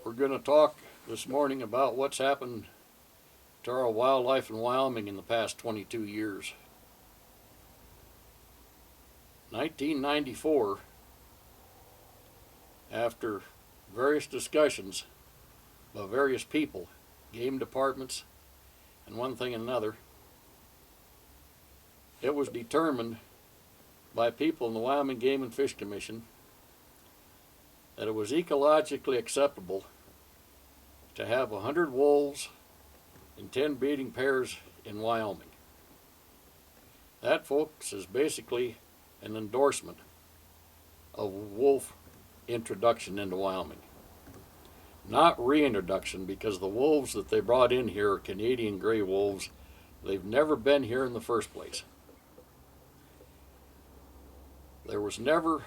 We're going to talk this morning about what's happened to our wildlife in Wyoming in the past 22 years. 1994, after various discussions by various people, game departments, and one thing and another, it was determined by people in the Wyoming Game and Fish Commission that it was ecologically acceptable to have 100 wolves and 10 breeding pairs in Wyoming. That, folks, is basically an endorsement of wolf introduction into Wyoming. Not reintroduction, because the wolves that they brought in here are Canadian gray wolves. They've never been here in the first place. There was never,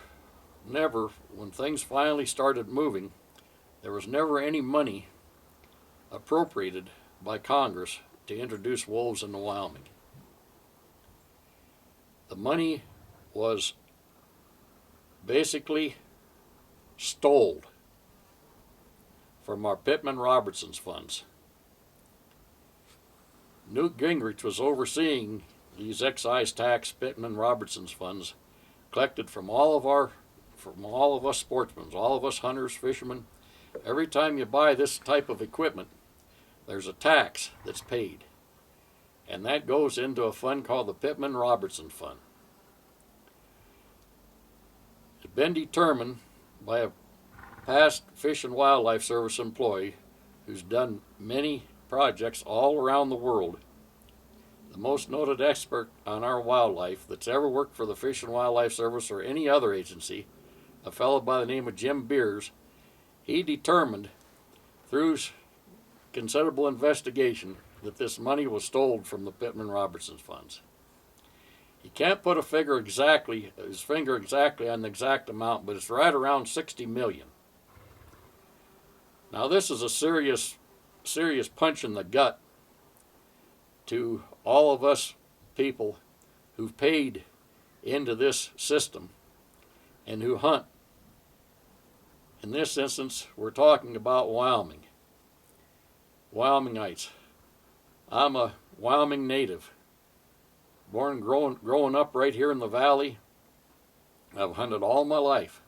when things finally started moving, there was never any money appropriated by Congress to introduce wolves into Wyoming. The money was basically stole from our Pittman-Robertson's funds. Newt Gingrich was overseeing these excise tax Pittman-Robertson's funds collected from all of us sportsmen, all of us hunters, fishermen. Every time you buy this type of equipment, there's a tax that's paid, and that goes into a fund called the Pittman-Robertson Fund. It's been determined by a past Fish and Wildlife Service employee who's done many projects all around the world, the most noted expert on our wildlife that's ever worked for the Fish and Wildlife Service or any other agency, a fellow by the name of Jim Beers. He determined through considerable investigation that this money was stolen from the Pittman-Robertson's funds. He can't put his finger exactly on the exact amount, but it's right around 60 million. Now this is a serious punch in the gut to all of us people who've paid into this system and who hunt. In this instance, we're talking about Wyoming. Wyomingites. I'm a Wyoming native, born and growing up right here in the valley. I've hunted all my life.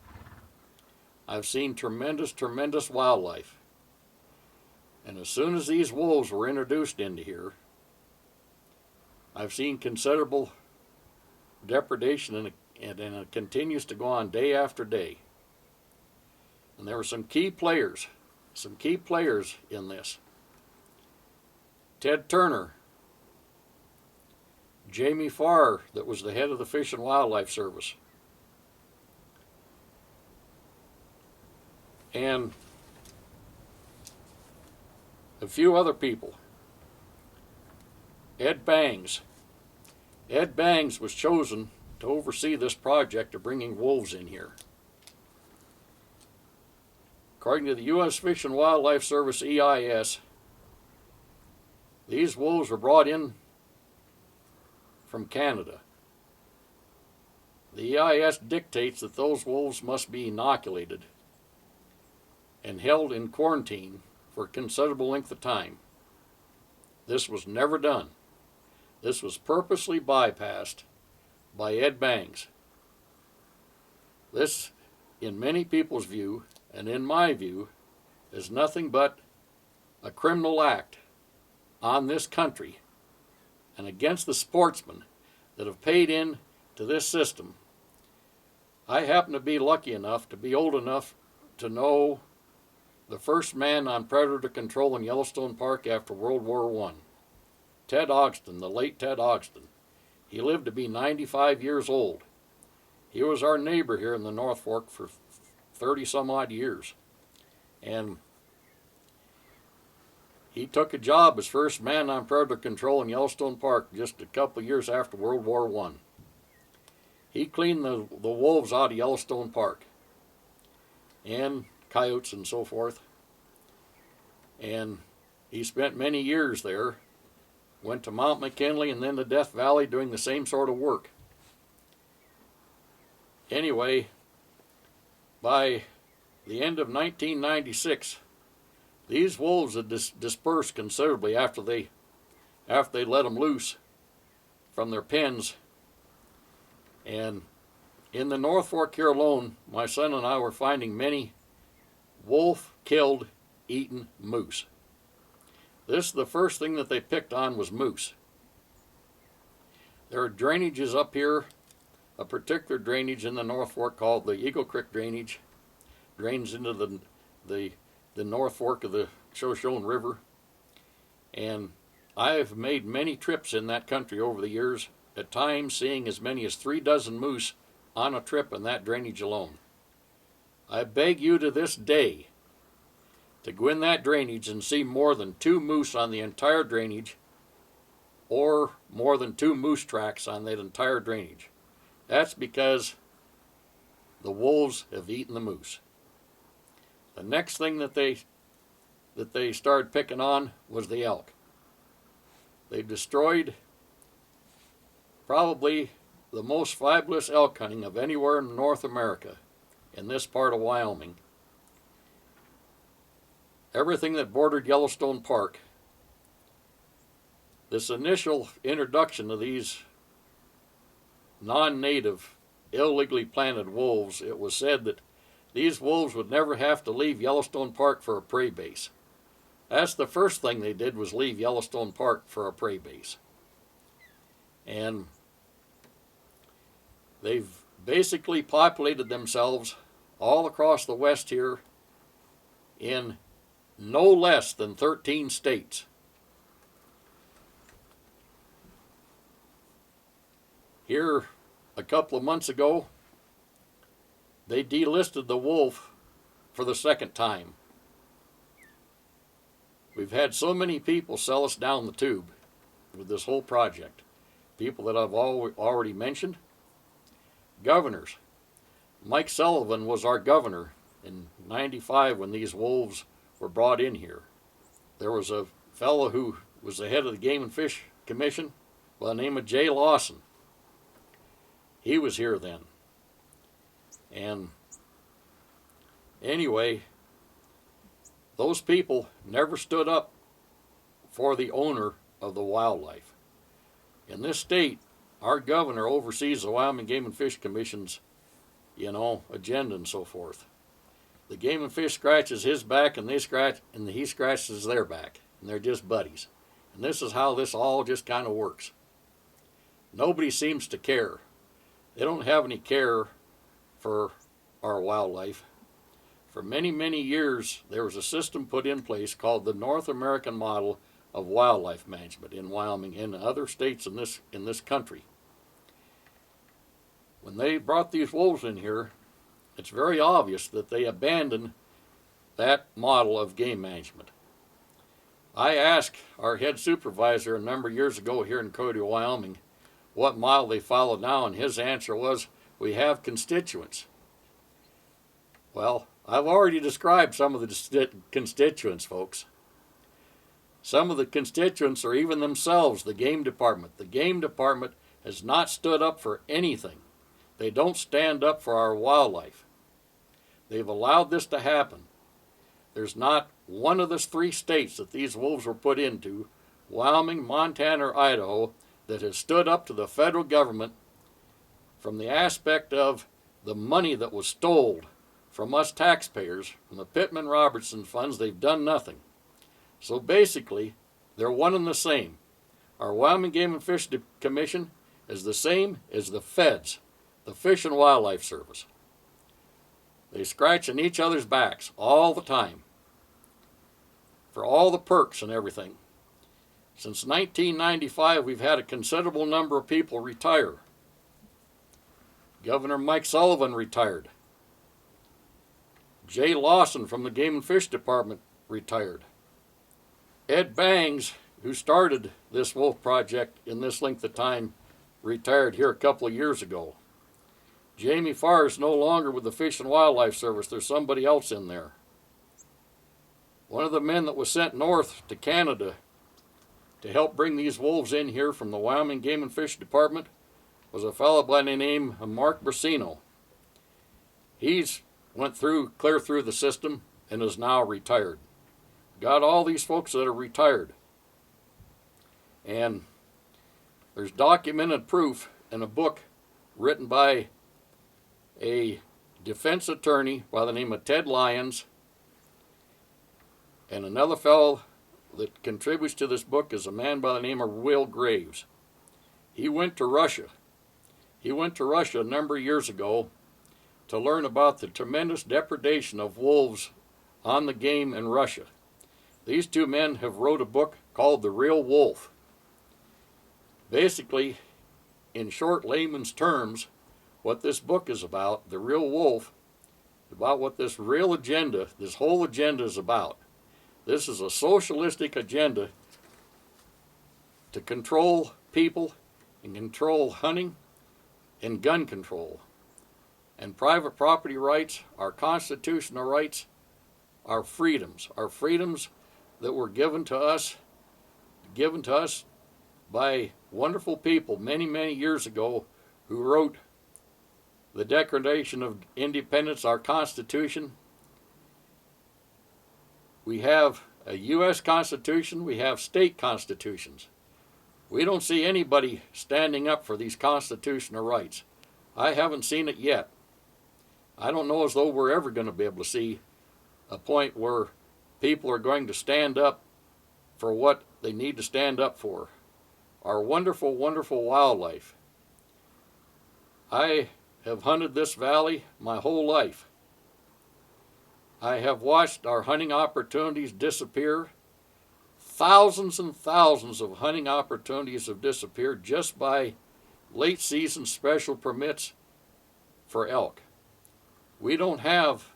I've seen tremendous wildlife. And as soon as these wolves were introduced into here, I've seen considerable depredation, and it continues to go on day after day. And there were some key players in this. Ted Turner, Jamie Farr, that was the head of the Fish and Wildlife Service, and a few other people. Ed Bangs. Ed Bangs was chosen to oversee this project of bringing wolves in here. According to the U.S. Fish and Wildlife Service EIS, these wolves were brought in from Canada. The EIS dictates that those wolves must be inoculated and held in quarantine for a considerable length of time. This was never done. This was purposely bypassed by Ed Bangs. This, in many people's view, and in my view, is nothing but a criminal act on this country and against the sportsmen that have paid in to this system. I happen to be lucky enough to be old enough to know the first man on predator control in Yellowstone Park after World War I. Ted Ogston, the late Ted Ogston. He lived to be 95 years old. He was our neighbor here in the North Fork for 30 some odd years. And he took a job as first man on predator control in Yellowstone Park just a couple years after World War I. He cleaned the wolves out of Yellowstone Park and coyotes and so forth. And he spent many years there, went to Mount McKinley and then to Death Valley doing the same sort of work. Anyway, by the end of 1996, these wolves had dispersed considerably after they let them loose from their pens. And in the North Fork here alone, my son and I were finding many wolf-killed, eaten moose. The first thing that they picked on was moose. There are drainages up here, a particular drainage in the North Fork called the Eagle Creek drainage, drains into the North Fork of the Shoshone River. And I've made many trips in that country over the years, at times seeing as many as 3 dozen moose on a trip in that drainage alone. I beg you to this day to go in that drainage and see more than 2 moose on the entire drainage, or more than 2 moose tracks on that entire drainage. That's because the wolves have eaten the moose. The next thing that they started picking on was the elk. They destroyed probably the most fabulous elk hunting of anywhere in North America, in this part of Wyoming. Everything that bordered Yellowstone Park. This initial introduction of these non-native, illegally planted wolves, it was said that these wolves would never have to leave Yellowstone Park for a prey base. That's the first thing they did, was leave Yellowstone Park for a prey base. And they've basically populated themselves all across the West here in no less than 13 states. Here, a couple of months ago, they delisted the wolf for the second time. We've had so many people sell us down the tube with this whole project. People that I've already mentioned. Governors. Mike Sullivan was our governor in '95 when these wolves were brought in here. There was a fellow who was the head of the Game and Fish Commission by the name of Jay Lawson. He was here then. And anyway, those people never stood up for the owner of the wildlife. In this state, our governor oversees the Wyoming Game and Fish Commission's, agenda and so forth. The Game and Fish scratches his back, and he scratches their back, and they're just buddies. And this is how this all just kind of works. Nobody seems to care. They don't have any care for our wildlife. For many, many years, there was a system put in place called the North American Model of Wildlife Management in Wyoming and other states in this country. When they brought these wolves in here, it's very obvious that they abandoned that model of game management. I asked our head supervisor a number of years ago here in Cody, Wyoming, what model they follow now, and his answer was, we have constituents. Well, I've already described some of the constituents, folks. Some of the constituents are even themselves the game department. The game department has not stood up for anything. They don't stand up for our wildlife. They've allowed this to happen. There's not one of the 3 states that these wolves were put into, Wyoming, Montana, or Idaho, that has stood up to the federal government from the aspect of the money that was stolen from us taxpayers, from the Pittman-Robertson funds. They've done nothing. So basically, they're one and the same. Our Wyoming Game and Fish Commission is the same as the feds, the Fish and Wildlife Service. They scratch on each other's backs all the time for all the perks and everything. Since 1995, we've had a considerable number of people retire. Governor Mike Sullivan retired. Jay Lawson from the Game and Fish Department retired. Ed Bangs, who started this wolf project in this length of time, retired here a couple of years ago. Jamie Farr is no longer with the Fish and Wildlife Service. There's somebody else in there. One of the men that was sent north to Canada to help bring these wolves in here from the Wyoming Game and Fish Department was a fellow by the name of Mark Brasino. He's went clear through the system and is now retired. got all these folks that are retired. And there's documented proof in a book written by a defense attorney by the name of Ted Lyons, and another fellow that contributes to this book is a man by the name of Will Graves. He went to Russia. He went to Russia a number of years ago to learn about the tremendous depredation of wolves on the game in Russia. These two men have wrote a book called The Real Wolf. Basically, in short layman's terms, what this book is about, The Real Wolf, about what this real agenda, this whole agenda is about. This is a socialistic agenda to control people and control hunting and gun control. And private property rights, our constitutional rights, our freedoms that were given to us by wonderful people many, many years ago who wrote the Declaration of Independence, our Constitution. We have a U.S. Constitution, we have state constitutions. We don't see anybody standing up for these constitutional rights. I haven't seen it yet. I don't know as though we're ever going to be able to see a point where people are going to stand up for what they need to stand up for. Our wonderful, wonderful wildlife. I have hunted this valley my whole life. I have watched our hunting opportunities disappear. Thousands and thousands of hunting opportunities have disappeared just by late season special permits for elk. We don't have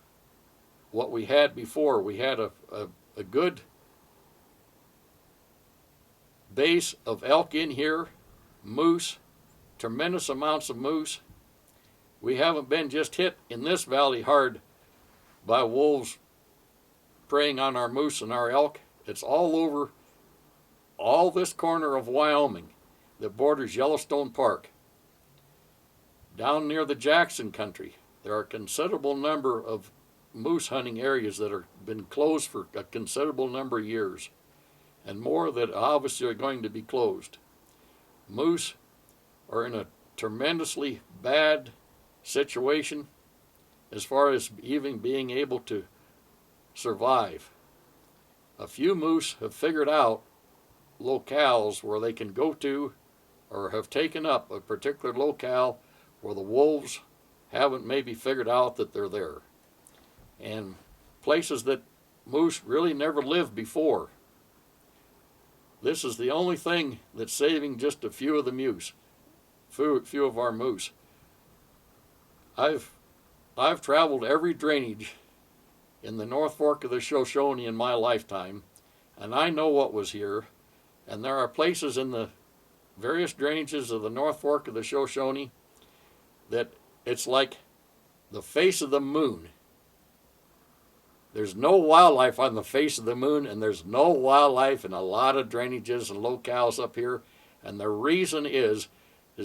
what we had before. We had a good base of elk in here, moose, tremendous amounts of moose. We haven't been just hit in this valley hard by wolves preying on our moose and our elk. It's all over all this corner of Wyoming that borders Yellowstone Park. Down near the Jackson country, there are a considerable number of moose hunting areas that have been closed for a considerable number of years, and more that obviously are going to be closed. Moose are in a tremendously bad situation as far as even being able to survive. A few moose have figured out locales where they can go to, or have taken up a particular locale where the wolves haven't maybe figured out that they're there. And places that moose really never lived before. This is the only thing that's saving just a few of the moose, few of our moose. I've traveled every drainage in the North Fork of the Shoshone in my lifetime, and I know what was here. And there are places in the various drainages of the North Fork of the Shoshone that it's like the face of the moon. There's no wildlife on the face of the moon, and there's no wildlife in a lot of drainages and locales up here. And the reason is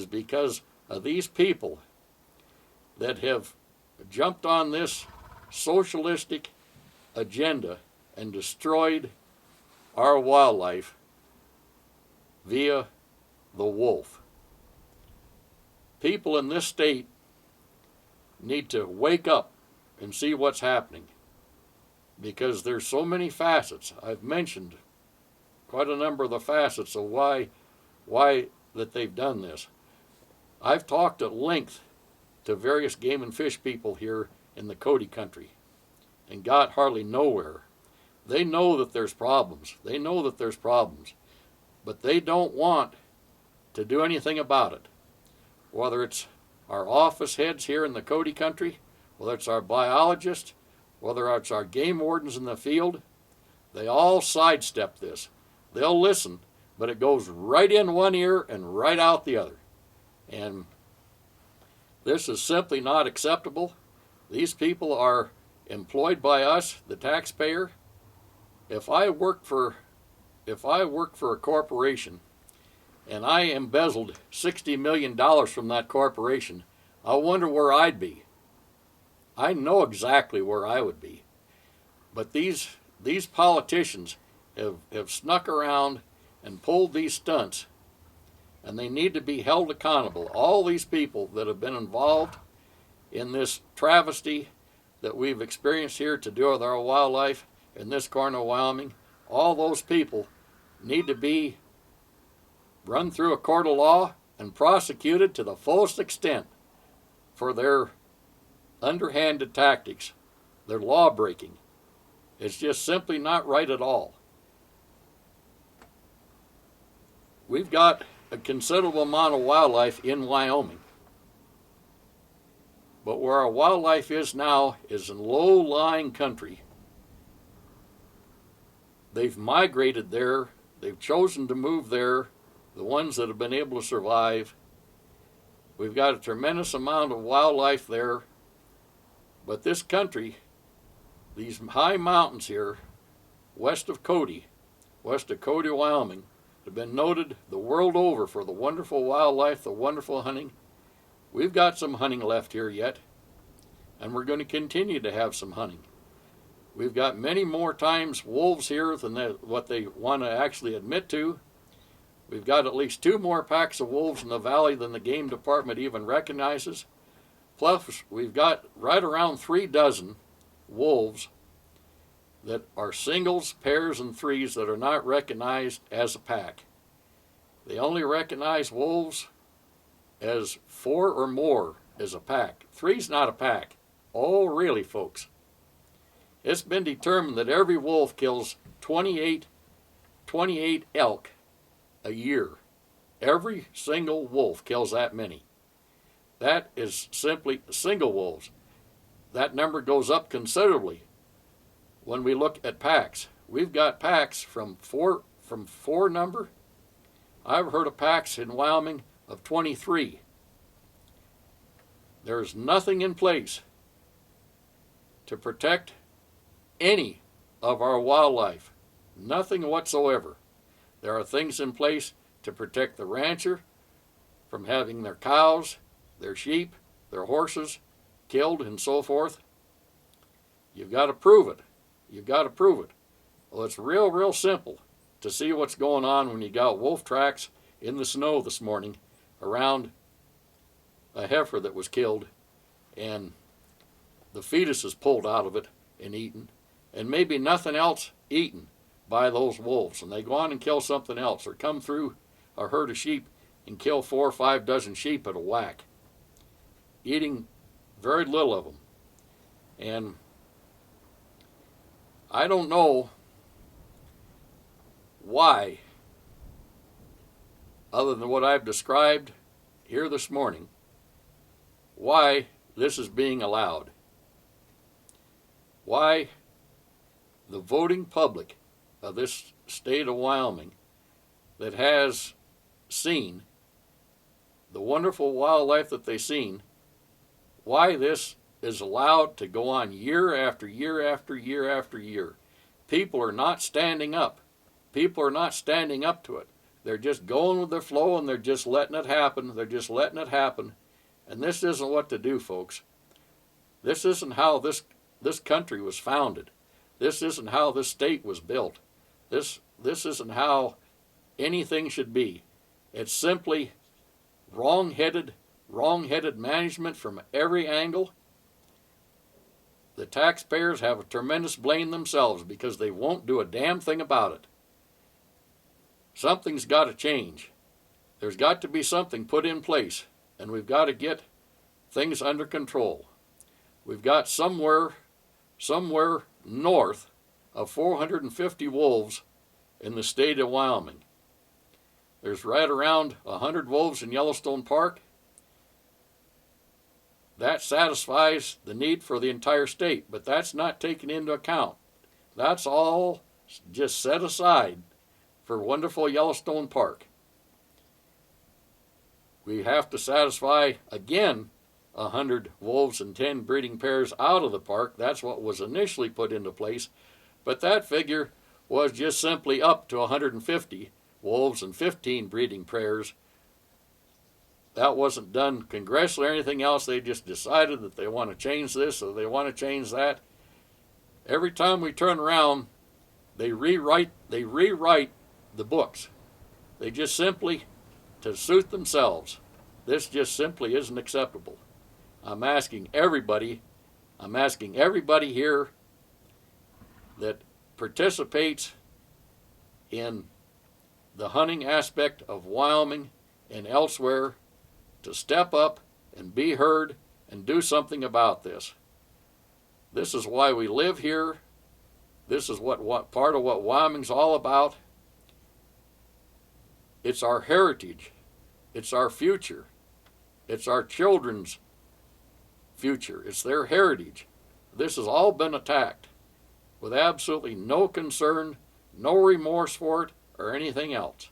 because of these people that have jumped on this socialistic agenda and destroyed our wildlife via the wolf. People in this state need to wake up and see what's happening, because there's so many facets. I've mentioned quite a number of the facets of why that they've done this. I've talked at length to various game and fish people here in the Cody country and got hardly nowhere. They know that there's problems. They know that there's problems, but they don't want to do anything about it. Whether it's our office heads here in the Cody country, whether it's our biologists, whether it's our game wardens in the field, they all sidestep this. They'll listen, but it goes right in one ear and right out the other. And this is simply not acceptable. These people are employed by us, the taxpayer. If I worked for a corporation and I embezzled $60 million from that corporation, I wonder where I'd be. I know exactly where I would be. But these these politicians have snuck around and pulled these stunts, and they need to be held accountable. All these people that have been involved in this travesty that we've experienced here to do with our wildlife in this corner of Wyoming, all those people need to be run through a court of law and prosecuted to the fullest extent for their underhanded tactics, their law breaking. It's just simply not right at all. We've got a considerable amount of wildlife in Wyoming. But where our wildlife is now is in low-lying country. They've migrated there. They've chosen to move there, the ones that have been able to survive. We've got a tremendous amount of wildlife there. But this country, these high mountains here, west of Cody, Wyoming, have been noted the world over for the wonderful wildlife, the wonderful hunting. We've got some hunting left here yet, and we're going to continue to have some hunting. We've got many more times wolves here than what they want to actually admit to. We've got at least 2 more packs of wolves in the valley than the game department even recognizes. Plus, we've got right around 3 dozen wolves that are singles, pairs, and threes that are not recognized as a pack. They only recognize wolves as 4 or more as a pack. 3's not a pack. Oh, really, folks? It's been determined that every wolf kills 28 elk a year. Every single wolf kills that many. That is simply single wolves. That number goes up considerably when we look at packs. We've got packs from four number. I've heard of packs in Wyoming of 23. There's nothing in place to protect any of our wildlife. Nothing whatsoever. There are things in place to protect the rancher from having their cows, their sheep, their horses killed and so forth. You've got to prove it. You've got to prove it. Well, it's real simple to see what's going on when you got wolf tracks in the snow this morning around a heifer that was killed, and the fetus is pulled out of it and eaten, and maybe nothing else eaten by those wolves, and they go on and kill something else, or come through a herd of sheep and kill 4 or 5 dozen sheep at a whack, eating very little of them. And I don't know why, other than what I've described here this morning, why this is being allowed. Why the voting public of this state of Wyoming that has seen the wonderful wildlife that they've seen, why this is allowed to go on year after year after year after year. People are not standing up. People are not standing up to it. They're just going with the flow, and they're just letting it happen. They're just letting it happen. And this isn't what to do, folks. This isn't how this country was founded. This isn't how this state was built. This isn't how anything should be. It's simply wrong-headed management from every angle. The taxpayers have a tremendous blame themselves because they won't do a damn thing about it. Something's got to change. There's got to be something put in place, and we've got to get things under control. We've got somewhere north of 450 wolves in the state of Wyoming. There's right around 100 wolves in Yellowstone Park. That satisfies the need for the entire state, but that's not taken into account. That's all just set aside for wonderful Yellowstone Park. We have to satisfy, again, 100 wolves and 10 breeding pairs out of the park. That's what was initially put into place, but that figure was just simply up to 150 wolves and 15 breeding pairs. That wasn't done congressionally or anything else. They just decided that they want to change this or they want to change that. Every time we turn around, They rewrite the books. They just simply, to suit themselves. This just simply isn't acceptable. I'm asking everybody here that participates in the hunting aspect of Wyoming and elsewhere to step up and be heard and do something about this. This is why we live here. This is what part of what Wyoming's all about. It's our heritage. It's our future. It's our children's future. It's their heritage. This has all been attacked with absolutely no concern, no remorse for it, or anything else.